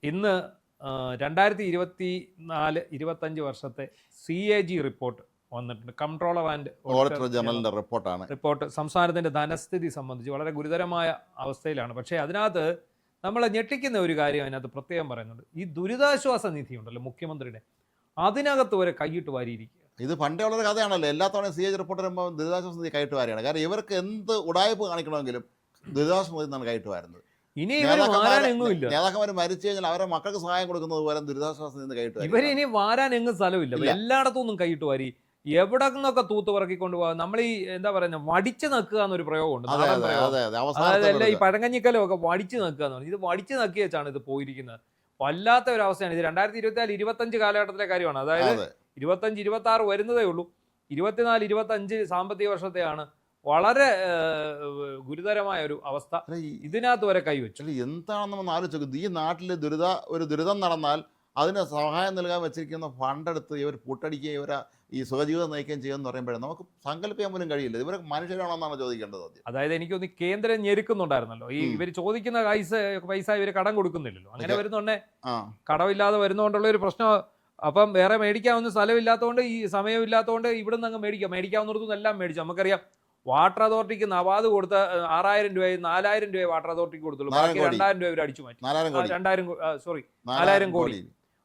ഇന്ന് 2024-25 വർഷത്തെ CAG report വന്നിട്ടുണ്ട്. കംട്രോളർ ആൻഡ് ഓഡിറ്റർ ജനറലിന്റെ റിപ്പോർട്ട് സംസ്ഥാനത്തിൻ്റെ ധനസ്ഥിതി സംബന്ധിച്ച് വളരെ ഗുരുതരമായ അവസ്ഥയിലാണ്. പക്ഷേ അതിനകത്ത് നമ്മളെ ഞെട്ടിക്കുന്ന ഒരു കാര്യം അതിനകത്ത് പ്രത്യേകം പറയുന്നുണ്ട്. ഈ ദുരിതാശ്വാസ നിധി ഉണ്ടല്ലോ മുഖ്യമന്ത്രിയുടെ, അതിനകത്ത് വരെ കൈയിട്ട് വാരിയിരിക്കുക. ഇത് പണ്ടേ ഉള്ളൊരു കഥയാണല്ലോ. എല്ലാ തവണയും CAG റിപ്പോർട്ട് വരുമ്പോൾ ദുരിതാശ്വാസ നിധി കൈയിട്ട് വാരിയാണ്. കാരണം ഇവർക്ക് എന്ത് ഉടായ്പ കാണിക്കണമെങ്കിലും ദുരിതാശ്വാസ നിധി നിന്നാണ് കൈയിട്ട് വാരുന്നത്. ഇനി നേതാക്കന്മാർ മരിച്ചു കഴിഞ്ഞാൽ അവരെ മക്കൾക്ക് സഹായം കൊടുക്കുന്നത് പോലെ ദുരിതാശ്വാസ നിധി കൈയിട്ട് വാരും. ഇവരിനി വാരാൻ എങ്ങും സ്ഥലമില്ല, എല്ലായിടത്തും ഒന്നും കൈയിട്ട് വാരി എവിടെ നിന്നൊക്കെ തൂത്ത് പറക്കിക്കൊണ്ട് പോകാം. നമ്മൾ ഈ എന്താ പറയുക, വടിച്ചു നക്കുക എന്നൊരു പ്രയോഗമുണ്ട്. അതായത് ഈ പഴങ്കഞ്ഞിക്കലം ഒക്കെ വടിച്ചു നക്കുക എന്ന് പറഞ്ഞാൽ ഇത് വടിച്ചു നക്കി വെച്ചാണ് ഇത് പോയിരിക്കുന്നത്. വല്ലാത്ത ഒരു അവസ്ഥയാണ്. ഇത് 2024-25 കാലഘട്ടത്തിലെ കാര്യമാണ്. അതായത് 25-26 വരുന്നതേ ഉള്ളൂ. 24-25 സാമ്പത്തിക വർഷത്തെയാണ് വളരെ ഗുരുതരമായ ഒരു അവസ്ഥ. ഇതിനകത്ത് വരെ കൈവച്ചു. എന്താണെന്ന് നമ്മൾ ആലോചിച്ചത്, ഈ നാട്ടിൽ ഒരു ദുരിതം നടന്നാൽ അതിന് സഹായം നൽകാൻ വെച്ചിരിക്കുന്ന ഫണ്ടെടുത്ത് ഇവർ പൂട്ടടിക്കുകയും ഇവരെ ഈ സുഖജീവിതം നയിക്കുകയും ചെയ്യുമെന്ന് പറയുമ്പോഴേ നമുക്ക് സങ്കല്പിക്കാൻ പോലും കഴിയില്ല. ഇവർ മനുഷ്യരാണെന്നാണ് ചോദിക്കേണ്ടത്. അതായത് എനിക്കൊന്ന് കേന്ദ്രം ഞെരുക്കുന്നുണ്ടായിരുന്നല്ലോ. ഈ ഇവർ ചോദിക്കുന്ന പൈസ ഇവർ കടം കൊടുക്കുന്നില്ലല്ലോ. അങ്ങനെ വരുന്നുണ്ടേ കടമില്ലാതെ വരുന്നതുകൊണ്ടുള്ള ഒരു പ്രശ്നം. അപ്പം വേറെ മേടിക്കാവുന്ന സ്ഥലമില്ലാത്തതുകൊണ്ട്, ഈ സമയമില്ലാത്തതുകൊണ്ട് ഇവിടുന്ന് അങ്ങ് മേടിക്കാവുന്നിടത്തുനിന്ന് എല്ലാം മേടിച്ചു. നമുക്കറിയാം വാട്ടർ അതോറിറ്റിക്ക് നവാദ് കൊടുത്ത 6000 രൂപയും 4000 രൂപയെ വാട്ടർ അതോറിറ്റിക്ക് കൊടുത്തുള്ളൂ. ബാക്കി 2000 രൂപ ഇവർ അടിച്ചു മാറ്റി. 4000 കോടി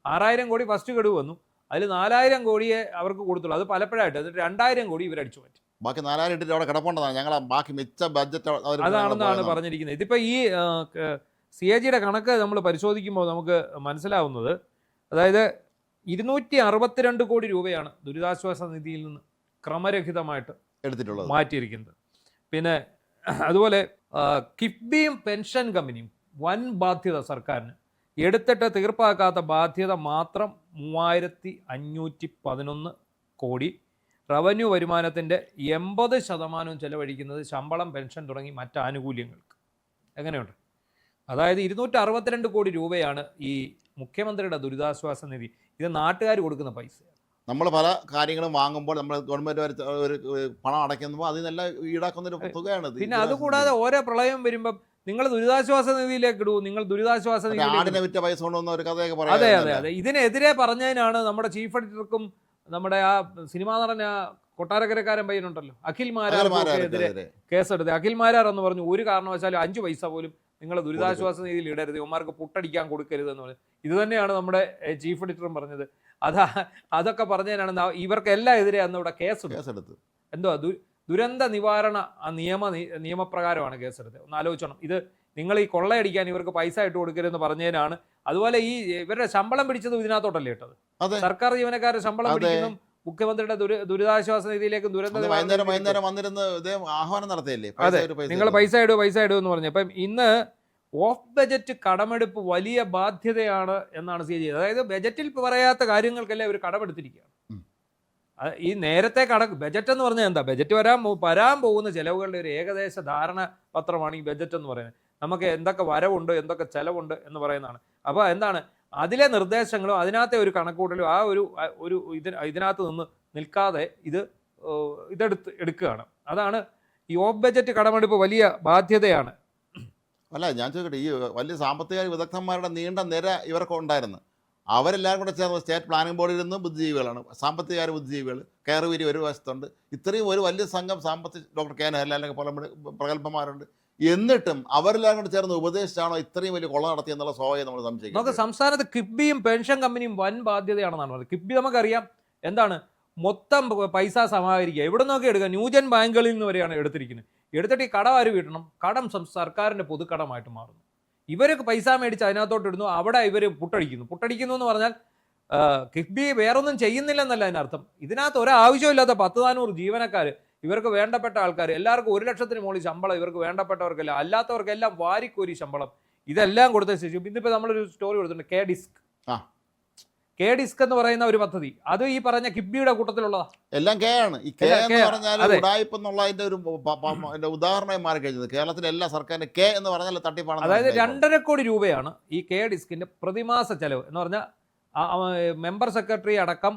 6000 കോടി ഫസ്റ്റ് ഗഡു വന്നു. അതിൽ 4000 കോടിയെ അവർക്ക് കൊടുത്തുള്ളൂ. അത് പലപ്പോഴായിട്ട്. എന്നിട്ട് 2000 കോടി ഇവർ അടിച്ചു മാറ്റി. ബാക്കി 4000 ഇട്ടിട്ട് അവിടെ കിടപ്പുണ്ടെന്നാണ് ഞങ്ങൾ ബാക്കി മിച്ച ബഡ്ജറ്റ് അതാണെന്നാണ് പറഞ്ഞിരിക്കുന്നത്. ഇതിപ്പോൾ ഈ CAGയുടെ കണക്ക് നമ്മൾ പരിശോധിക്കുമ്പോൾ നമുക്ക് മനസ്സിലാവുന്നത്, അതായത് 262 കോടി രൂപയാണ് ദുരിതാശ്വാസ നിധിയിൽ നിന്ന് ക്രമരഹിതമായിട്ട് എടുത്തിട്ടുള്ളത്, മാറ്റിയിരിക്കുന്നത്. പിന്നെ അതുപോലെ കിഫ്ബിയും പെൻഷൻ കമ്പനിയും വൻ ബാധ്യത സർക്കാരിന്, എടുത്തിട്ട് തീർപ്പാക്കാത്ത ബാധ്യത മാത്രം 3511 കോടി. റവന്യൂ വരുമാനത്തിൻ്റെ 80% ചെലവഴിക്കുന്നത് ശമ്പളം, പെൻഷൻ തുടങ്ങി മറ്റ് ആനുകൂല്യങ്ങൾക്ക്. എങ്ങനെയുണ്ട്? അതായത് 262 കോടി രൂപയാണ് ഈ മുഖ്യമന്ത്രിയുടെ ദുരിതാശ്വാസ നിധി. ഇത് നാട്ടുകാർ കൊടുക്കുന്ന പൈസ. നമ്മൾ പല കാര്യങ്ങളും വാങ്ങുമ്പോൾ നമ്മൾ ഗവൺമെന്റ് ഒരു പണം അടയ്ക്കുമ്പോൾ അതിനെല്ലാം ഈടാക്കുന്നൊരു തുകയാണ്. പിന്നെ അതുകൂടാതെ ഓരോ പ്രളയം വരുമ്പം നിങ്ങൾ ദുരിതാശ്വാസ നിധിയിലേക്ക് ഇടൂ, നിങ്ങൾ ദുരിതാശ്വാസ നിധി വിറ്റ പൈസ കൊണ്ടുവന്ന ഒരു കഥയൊക്കെ പറയാം. അതെ അതെ അതെ. ഇതിനെതിരെ പറഞ്ഞതിനാണ് നമ്മുടെ ചീഫ് എഡിറ്റർക്കും നമ്മുടെ ആ സിനിമാ നടൻ കൊട്ടാരക്കരക്കാരൻ പയ്യനുണ്ടല്ലോ അഖിൽ മാരാർക്കെതിരെ കേസെടുത്തത്. അഖിൽ മാരാർ എന്ന് പറഞ്ഞു, ഒരു കാരണവശാലും 5 പൈസ പോലും നിങ്ങൾ ദുരിതാശ്വാസ നിധിയിൽ ഇടരുത്, ഇവന്മാർക്ക് പുട്ടടിക്കാൻ കൊടുക്കരുത് എന്ന് പറഞ്ഞു. ഇത് തന്നെയാണ് നമ്മുടെ ചീഫ് എഡിറ്ററും പറഞ്ഞത്. അതൊക്കെ പറഞ്ഞതിനാണ് ഇവർക്കെല്ലാം എതിരെ അന്ന് ഇവിടെ കേസെടുത്ത്. എന്തുവാ ദുരന്ത നിവാരണ നിയമപ്രകാരമാണ് കേസെടുത്തത്. ഒന്ന് ആലോചിച്ചോണം. ഇത് നിങ്ങൾ ഈ കൊള്ളയടിക്കാൻ ഇവർക്ക് പൈസ ഇട്ട് കൊടുക്കരുതെന്ന് പറഞ്ഞതിനാണ്. അതുപോലെ ഈ ഇവരുടെ ശമ്പളം പിടിച്ചത് ഇതിനകത്തോട്ടല്ലേ ഇട്ടത്. സർക്കാർ ജീവനക്കാരുടെ ശമ്പളം പിടിക്കുന്നു മുഖ്യമന്ത്രിയുടെ ദുരിതാശ്വാസ നിധിയിലേക്ക് വൈകുന്നേരം വന്നിരുന്ന് ആഹ്വാനം നടത്തിയല്ലേ, അതെ നിങ്ങൾ പൈസ ഇടൂ എന്ന് പറഞ്ഞു. അപ്പം ഇന്ന് ഓഫ് ബജറ്റ് കടമെടുപ്പ് വലിയ ബാധ്യതയാണ് എന്നാണ് CAG. അതായത് ബജറ്റിൽ പറയാത്ത കാര്യങ്ങൾക്കെല്ലാം ഇവർ കടമെടുത്തിരിക്കുകയാണ്. ഈ നേരത്തെ ബജറ്റ് എന്ന് പറഞ്ഞാൽ എന്താ? ബജറ്റ് വരാൻ പോകുന്ന ചെലവുകളുടെ ഒരു ഏകദേശ ധാരണ പത്രമാണ് ഈ ബജറ്റ് എന്ന് പറയുന്നത്. നമുക്ക് എന്തൊക്കെ വരവുണ്ട്, എന്തൊക്കെ ചെലവുണ്ട് എന്ന് പറയുന്നതാണ്. അപ്പോൾ എന്താണ് അതിലെ നിർദ്ദേശങ്ങളും അതിനകത്തെ ഒരു കണക്കൂട്ടലും ഇതിനകത്ത് നിന്ന് നിൽക്കാതെ എടുക്കുകയാണ്. അതാണ് ഈ ഓഫ് ബജറ്റ് കടമെടുപ്പ് വലിയ ബാധ്യതയാണ്. അല്ല, ഞാൻ ചോദിക്കട്ടെ, ഈ വലിയ സാമ്പത്തിക വിദഗ്ധന്മാരുടെ നീണ്ട നിര ഇവർക്ക് ഉണ്ടായിരുന്നു. അവരെല്ലാവരും കൂടെ ചേർന്ന് സ്റ്റേറ്റ് പ്ലാനിംഗ് ബോർഡിൽ നിന്ന് ബുദ്ധിജീവികളാണ്, സാമ്പത്തിക ബുദ്ധിജീവികൾ. കയറുവിരി ഒരു വശത്തുണ്ട്. ഇത്രയും ഒരു വലിയ സംഘം ഡോക്ടർ കെ നഹല അല്ലെങ്കിൽ പല പ്രഗത്ഭന്മാരുണ്ട്. എന്നിട്ടും അവരെല്ലാം കൂടെ ചേർന്ന് ഉപദേശിച്ചാണോ ഇത്രയും വലിയ കൊള്ള നടത്തിയെന്നുള്ള സ്വാഭാവികം നമ്മൾ സംശയിക്കും. നമുക്ക് സംസ്ഥാനത്ത് കിഫ്ബിയും പെൻഷൻ കമ്പനിയും വൻ ബാധ്യതയാണെന്നാണ് പറയുന്നത്. കിഫ്ബി നമുക്കറിയാം എന്താണ്, മൊത്തം പൈസ സമാഹരിക്കുക. എവിടെ നിന്നൊക്കെ എടുക്കുക? ന്യൂജൻ ബാങ്കുകളിൽ നിന്ന് വരെയാണ് എടുത്തിരിക്കുന്നത്. എടുത്തിട്ട് ഈ കടം ആര് വീട്ടണം? കടം സർക്കാരിൻ്റെ പൊതുക്കടമായിട്ട് മാറുന്നു. ഇവർക്ക് പൈസ മേടിച്ച് അതിനകത്തോട്ട് ഇടുന്നു, അവിടെ ഇവർ പുട്ടടിക്കുന്നു എന്ന് പറഞ്ഞാൽ കിഫ്ബി വേറൊന്നും ചെയ്യുന്നില്ലെന്നല്ല അതിനർത്ഥം. ഇതിനകത്ത് ഒരാവശ്യമില്ലാത്ത 10-400 ജീവനക്കാർ, ഇവർക്ക് വേണ്ടപ്പെട്ട ആൾക്കാർ, എല്ലാവർക്കും 1 ലക്ഷത്തിന് മുകളിൽ ശമ്പളം, ഇവർക്ക് വേണ്ടപ്പെട്ടവർക്കെല്ലാം, അല്ലാത്തവർക്കെല്ലാം വാരിക്കോരി ശമ്പളം, ഇതെല്ലാം കൊടുത്ത ശേഷം ഇന്നിപ്പോൾ നമ്മളൊരു സ്റ്റോറി കൊടുത്തിട്ടുണ്ട്. കെ ഡിസ്ക് എന്ന് പറയുന്ന ഒരു പദ്ധതി, അത് ഈ പറഞ്ഞ കിഫ്ബിയുടെ കൂട്ടത്തിലുള്ളതാ. എല്ലാം കെ ആണ്. ഈ കെ എന്ന് പറഞ്ഞാൽ ഉടായ്പ എന്നുള്ളതിന്റെ ഒരു ഉദാഹരണമായി മാറി കഴിഞ്ഞത്. കേരളത്തിലെ എല്ലാ സർക്കാരിന്റെ കെ എന്ന് പറഞ്ഞാൽ തട്ടിപ്പാണ്. അതായത് 2.5 കോടി രൂപയാണ് ഈ കെ ഡിസ്കിന്റെ പ്രതിമാസ ചെലവ് എന്ന് പറഞ്ഞാൽ. മെമ്പർ സെക്രട്ടറി അടക്കം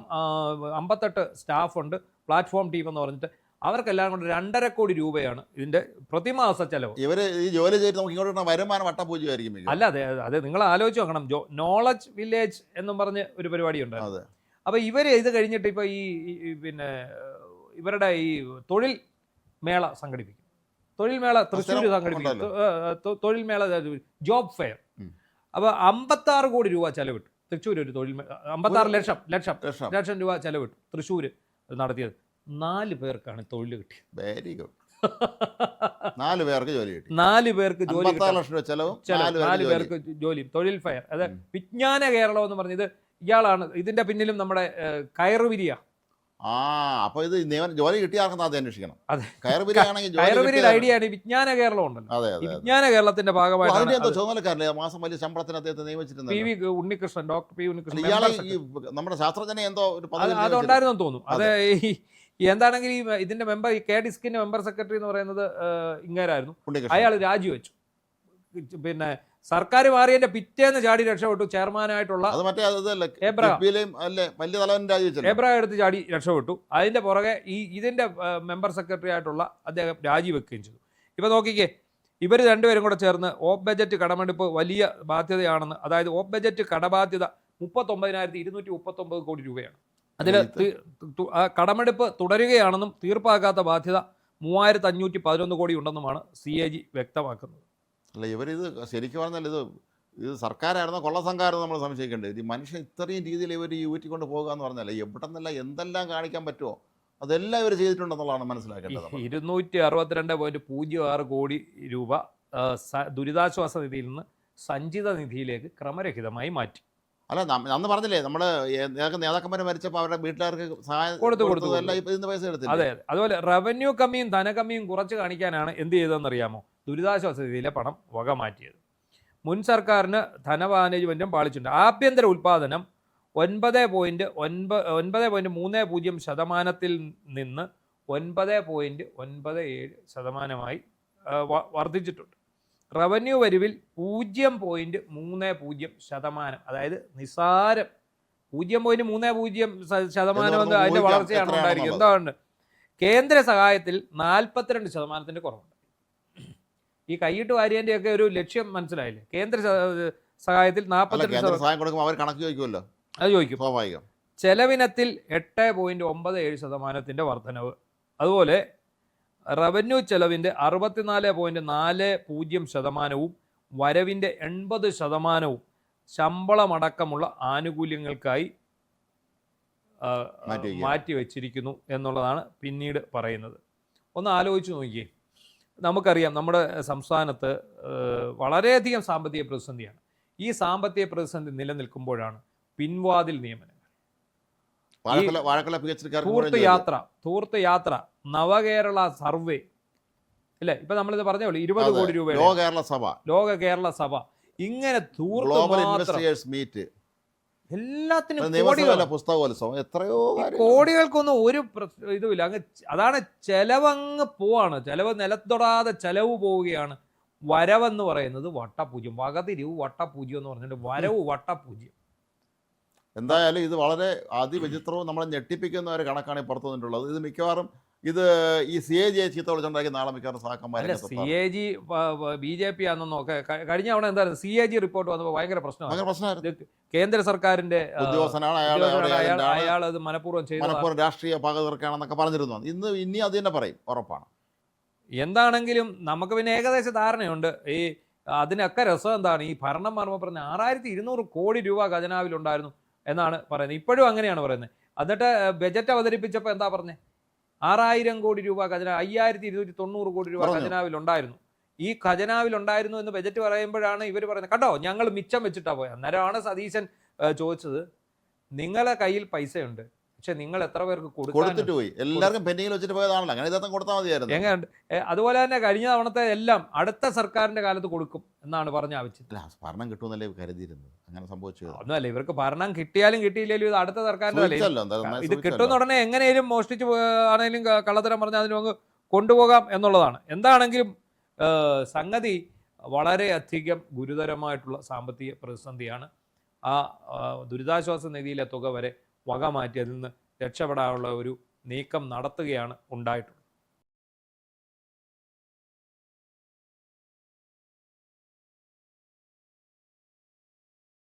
58 സ്റ്റാഫ് ഉണ്ട്, പ്ലാറ്റ്ഫോം ടീം എന്ന് പറഞ്ഞിട്ട് അവർക്കെല്ലാം കൊണ്ട് 2.5 കോടി രൂപയാണ് ഇതിന്റെ പ്രതിമാസ ചെലവ്. ഇവര് ഈ ജോലി ചെയ്ത് നമുക്ക് ഇങ്ങോട്ട് കിട്ടുന്ന വരുമാനം വട്ടപൂജ്യമായിരിക്കും. അല്ല, അതെ നിങ്ങൾ ആലോചിച്ച് നോക്കണം. നോളജ് വില്ലേജ് എന്നും പറഞ്ഞ് ഒരു പരിപാടി ഉണ്ടായിരുന്നു. അപ്പോൾ ഇവർ ഇത് കഴിഞ്ഞിട്ട് ഇപ്പോൾ ഈ പിന്നെ ഇവരുടെ ഈ തൊഴിൽ മേള സംഘടിപ്പിക്കും. തൊഴിൽ മേള തൃശ്ശൂർ സംഘടിപ്പിക്കും. തൊഴിൽ മേള ജോബ് ഫെയർ. അപ്പോൾ 56 കോടി രൂപ ചെലവിട്ടു തൃശ്ശൂർ ഒരു തൊഴിൽ 56 ലക്ഷം രൂപ ചെലവിട്ടു തൃശ്ശൂർ നടത്തിയത്. 4 പേർക്കാണ് തൊഴിൽ കിട്ടിയത്. Very good. 4 പേർക്ക് ജോലി കിട്ടി. 4 പേർക്ക് ജോലി. 56 ലക്ഷം രൂപ ചെലവും 4 പേർക്ക് ജോലി. തൊഴിൽ ഫെയർ. അത് വിജ്ഞാന കേരളം എന്ന് പറഞ്ഞത് ഇയാളാണ് ഇതിന്റെ പിന്നിലും. നമ്മുടെ കയറുവിരിയ. അപ്പൊ ഇത് ജോലി കിട്ടിയ ആർക്കും ആദ്യം അന്വേഷിക്കണം. അതെ, കയറുവിരിയുടെ ഐഡിയ ആണ് വിജ്ഞാന കേരളം ഉണ്ടല്ലോ. അതെ, വിജ്ഞാന കേരളത്തിന്റെ ഭാഗമായിട്ട് ചുമതലക്കാരല്ലേ മാസം വലിയ ശമ്പളത്തിന് അദ്ദേഹത്തെ നിയമിച്ചിട്ടുണ്ട്. P V Unnikrishnan, doctor P Unnikrishnan. നമ്മുടെ ശാസ്ത്രജ്ഞനെ എന്തോ ഒരു അതുണ്ടായിരുന്നു തോന്നുന്നു. അത് എന്താണെങ്കിൽ ഇതിന്റെ മെമ്പർ, കെ ഡിസ്കിന്റെ മെമ്പർ സെക്രട്ടറി എന്ന് പറയുന്നത് ഇങ്ങേരായിരുന്നു. അയാൾ രാജിവെച്ചു. പിന്നെ സർക്കാർ മാറിയതിന്റെ പിറ്റേന്ന് ചാടി രക്ഷപ്പെട്ടു. ചെയർമാനായിട്ടുള്ള എബ്രഹാം എടുത്ത് ചാടി രക്ഷപ്പെട്ടു. അതിന്റെ പുറകെ ഇതിന്റെ മെമ്പർ സെക്രട്ടറി ആയിട്ടുള്ള അദ്ദേഹം രാജിവെക്കുകയും ചെയ്തു. ഇപ്പൊ നോക്കിക്കേ, ഇവർ രണ്ടുപേരും കൂടെ ചേർന്ന് ഓഫ് ബജറ്റ് കടമെടുപ്പ് വലിയ ബാധ്യതയാണെന്ന്, അതായത് ഓഫ് ബജറ്റ് കടബാധ്യത 39,239 കോടി രൂപയാണ്. അതിൽ കടമെടുപ്പ് തുടരുകയാണെന്നും തീർപ്പാക്കാത്ത ബാധ്യത 3,511 കോടി ഉണ്ടെന്നുമാണ് CAG വ്യക്തമാക്കുന്നത്. അല്ല, ഇവരിത് ശരിക്കും പറഞ്ഞാൽ ഇത് സർക്കാരായിരുന്നോ കൊള്ളസംഘമായിരുന്നോ നമ്മൾ സംശയിക്കേണ്ടത്. ഈ മനുഷ്യൻ ഇത്രയും രീതിയിൽ ഇവർ ഊറ്റിക്കൊണ്ട് പോകുക എന്ന് പറഞ്ഞാൽ എവിടെ നിന്നല്ല എന്തെല്ലാം കാണിക്കാൻ പറ്റുമോ അതെല്ലാം ഇവർ ചെയ്തിട്ടുണ്ടെന്നുള്ളതാണ് മനസ്സിലാക്കേണ്ടത്. 262.06 കോടി രൂപ ദുരിതാശ്വാസ നിധിയിൽ നിന്ന് സഞ്ചിത നിധിയിലേക്ക് ക്രമരഹിതമായി മാറ്റി. അല്ല, അന്ന് പറഞ്ഞില്ലേ നമ്മള് നേതാക്കന്മാർ മരിച്ചപ്പോൾ അവരുടെ വീട്ടുകാർക്ക് സഹായം കൊടുത്തു പൈസ എടുത്തില്ല. അതെ, അതുപോലെ റവന്യൂ കമ്മിയും ധനകമ്മിയും കുറച്ച് കാണിക്കാനാണ് എന്ത് ചെയ്തതെന്നറിയാമോ? ദുരിതാശ്വാസ നിധിയിലെ പണം വക മാറ്റിയത്. മുൻ സർക്കാരിന് ധനമാനേജ്മെന്റും പാളിച്ചിട്ടുണ്ട്. ആഭ്യന്തര ഉൽപ്പാദനം 9.30% നിന്ന് 9.97% വർദ്ധിച്ചിട്ടുണ്ട്. റവന്യൂ വരവിൽ 0.30%, അതായത് നിസാരം 0.30% അതിന്റെ വളർച്ചയാണ് ഉണ്ടായിരിക്കുന്നത്. എന്താണ്? കേന്ദ്ര സഹായത്തിൽ 42% കുറവുണ്ട്. ഈ കൈയിട്ട് വാരിയന്റെ ഒക്കെ ഒരു ലക്ഷ്യം മനസ്സിലായില്ലേ? കേന്ദ്ര സഹായത്തിൽ 42% അത് ചോദിക്കും. ചെലവിനത്തിൽ 8.97% വർധനവ്. അതുപോലെ റവന്യൂ ചെലവിൻ്റെ 64.40% വരവിൻ്റെ 80% ശമ്പളമടക്കമുള്ള ആനുകൂല്യങ്ങൾക്കായി മാറ്റിവെച്ചിരിക്കുന്നു എന്നുള്ളതാണ് പിന്നീട് പറയുന്നത്. ഒന്ന് ആലോചിച്ച് നോക്കിയേ. നമുക്കറിയാം നമ്മുടെ സംസ്ഥാനത്ത് വളരെയധികം സാമ്പത്തിക പ്രതിസന്ധിയാണ്. ഈ സാമ്പത്തിക പ്രതിസന്ധി നിലനിൽക്കുമ്പോഴാണ് പിൻവാതിൽ നിയമനങ്ങൾ, ധൂർത്ത് യാത്ര, നവകേരള സർവേ, അല്ലേ? ഇപ്പൊ നമ്മളിത് പറഞ്ഞോളൂ, 20 കോടി രൂപ ലോക കേരള സഭ, ഇങ്ങനെ എല്ലാത്തിനും കോടികൾക്കൊന്നും ഒരു ഇതുമില്ല. അങ്ങ് അതാണ് ചെലവങ്ങ് പോവാണ്. ചെലവ് നിലത്തൊടാതെ ചെലവ് പോവുകയാണ്. വരവെന്ന് പറയുന്നത് വട്ടപൂജ്യം. വകതിരിവ് വട്ടപൂജ്യം എന്ന് പറഞ്ഞിട്ട് വരവ് വട്ടപൂജ്യം. എന്തായാലും ഇത് വളരെ അതിവിചിത്രവും നമ്മളെ ഞെട്ടിപ്പിക്കുന്ന ഒരു കണക്കാണ് ഈ പുറത്തു വന്നിട്ടുള്ളത്. ഇത് മിക്കവാറും ഇത് ഈ CAG ചീത്ത വിളിച്ചുണ്ടാക്കി നാളെ മിക്കവാറും സാക്കന്മാരെ CAG BJP ആണെന്നോ ഒക്കെ കഴിഞ്ഞ തവണ എന്തായാലും CAG റിപ്പോർട്ട് വന്നപ്പോൾ ഭയങ്കര പ്രശ്നമായിരുന്നു. കേന്ദ്ര സർക്കാരിന്റെ ഉദ്യോഗസ്ഥനാണ് അയാൾ അത് മനഃപൂർവ്വം രാഷ്ട്രീയ പകതീർക്കാണെന്നൊക്കെ പറഞ്ഞിരുന്നു. ഇനി അത് തന്നെ പറയും, ഉറപ്പാണ്. എന്താണെങ്കിലും നമുക്ക് പിന്നെ ഏകദേശ ധാരണയുണ്ട്. ഈ അതിനൊക്കെ രസം എന്താണ്, ഈ ഭരണം മാറുമ്പോൾ പറഞ്ഞ 6,200 കോടി രൂപ ഖജനാവിലുണ്ടായിരുന്നു എന്നാണ് പറയുന്നത്. ഇപ്പോഴും അങ്ങനെയാണ് പറയുന്നത്. എന്നിട്ട് ബജറ്റ് അവതരിപ്പിച്ചപ്പോൾ എന്താ പറഞ്ഞത്? 6,000 കോടി രൂപ 5,290 കോടി രൂപ ഖജനാവിലുണ്ടായിരുന്നു. ഈ ഖജനാവിലുണ്ടായിരുന്നു എന്ന് ബജറ്റ് പറയുമ്പോഴാണ് ഇവർ പറയുന്നത്, കണ്ടോ ഞങ്ങൾ മിച്ചം വെച്ചിട്ടാണ് പോയത്. അന്നേരമാണ് സതീശൻ ചോദിച്ചത്, നിങ്ങളെ കയ്യിൽ പൈസയുണ്ട്, പക്ഷെ നിങ്ങൾ എത്ര പേർക്ക് കൊടുത്തിട്ട് പോയി? എല്ലാവർക്കും പെൻഡിങ്ങിൽ വെച്ചിട്ട് പോയതാണല്ലോ, അങ്ങനെ ഇതൊക്കെ കൊടുത്താൽ മതിയായിരുന്നു. എങ്ങനെയുണ്ട്? അതുപോലെ തന്നെ കഴിഞ്ഞ തവണത്തെ എല്ലാം അടുത്ത സർക്കാരിന്റെ കാലത്ത് കൊടുക്കും എന്നാണ് പറഞ്ഞ ആവശ്യം. ഭരണം കിട്ടുമെന്നല്ലേ കരുതിയിരുന്നത്, അങ്ങനെ സംഭവിച്ചു ഒന്നുമല്ല. ഇവർക്ക് ഭരണം കിട്ടിയാലും കിട്ടിയില്ലെങ്കിലും ഇത് അടുത്ത സർക്കാരിന്റെ ഇത് കിട്ടുന്ന ഉടനെ എങ്ങനെയും മോഷ്ടിച്ച് ആണെങ്കിലും കള്ളത്തരം പറഞ്ഞാൽ അതിന് കൊണ്ടുപോകാം എന്നുള്ളതാണ്. എന്താണെങ്കിലും സംഗതി വളരെയധികം ഗുരുതരമായിട്ടുള്ള സാമ്പത്തിക പ്രതിസന്ധിയാണ്. ആ ദുരിതാശ്വാസ നിധിയിലെ തുക വരെ വക മാറ്റി അതിൽ നിന്ന് രക്ഷപ്പെടാനുള്ള ഒരു നീക്കം നടത്തുകയാണ് ഉണ്ടായിട്ടുള്ളത്.